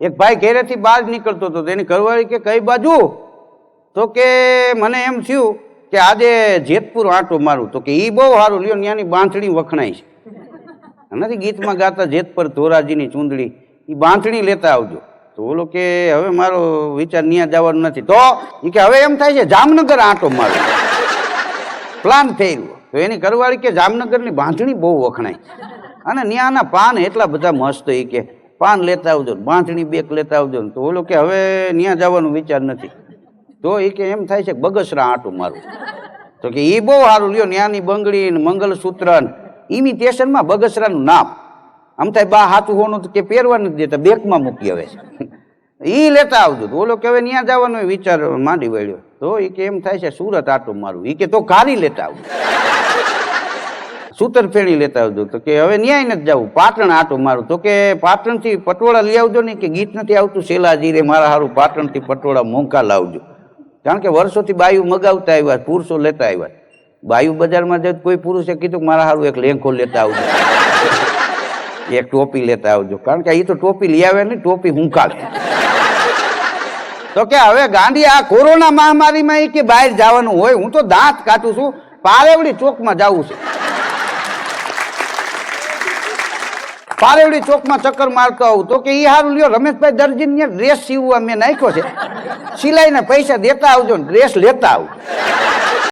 એક ભાઈ ઘેરેથી બહાર નીકળતો હતો, તેની ઘરવાળી કે કઈ બાજુ? તો કે મને એમ થયું કે આજે જેતપુર આંટો મારું. તો કે એ બહુ સારું, લ્યો ત્યાંની બાંધણી વખણાય છે. નથી ગીતમાં ગાતા જેતપુર ધોરાજીની ચૂંદડી, એ બાંધણી લેતા આવજો. તો ઓલો કે હવે મારો વિચાર ત્યાં જવાનું નથી. તો એ કે હવે એમ થાય છે જામનગર આંટો મારું, પ્લાન થઈ રહ્યો. તો એની ઘરવાળી કે જામનગરની બાંધણી બહુ વખણાય અને ત્યાંના પાન એટલા બધા મસ્ત, એ કે પાન લેતા આવજો, બાંધણી બેક લેતા આવજો. તો ઓલો કે હવે ત્યાં જવાનો વિચાર નથી. તો એ કે એમ થાય છે બગસરા આંટો મારું. તો કે એ બહુ સારું, લ્યો ત્યાંની બંગડી ને મંગલસૂત્ર ઇમિટેશનમાં બગસરાનું નામ. આમ થાય બા હાથું હોનું કે પહેરવા નથી દેતા, બેકમાં મૂકી આવે છે, એ લેતા આવજો. તો ઓલો કે હવે ત્યાં જવાનો વિચાર માંડી વળ્યો. તો એ કે એમ થાય છે સુરત આંટો મારું. એ કે તો કારી લેતા આવજો, સૂતરફેણી લેતા આવજો. તો કે હવે ન્યાય નથી જવું, પાટણ આંટો મારું. તો કે પાટણથી પટોળા લઈ આવજો ને, કે ગીત નથી આવતું શેલાજી રે મારા હારું પાટણથી પટોળા મોંઘા લાવજો. કારણ કે વર્ષોથી બાયુ મગાવતા આવ્યા, પુરુષો લેતા આવ્યા. બાયુ બજારમાં જઈ કોઈ પુરુષે કીધું કે મારા હારું એક લેંઘો લેતા આવજો, એક ટોપી લેતા આવજો. કારણ કે એ તો ટોપી લઈ આવે ને, ટોપી હુંકાળે. તો કે હવે ગાંધી આ કોરોના મહામારીમાં એ કે બહાર જવાનું હોય, હું તો દાંત કાઢું છું, પારેવડી ચોકમાં જવું છે. પારેવડી ચોકમાં ચક્કર મારતો આવું. તો કે એ સારું, લ્યો રમેશભાઈ દરજીને ડ્રેસ સીવવા મેં નાખ્યો છે, સિલાઈના પૈસા દેતા આવજો, ડ્રેસ લેતા આવું.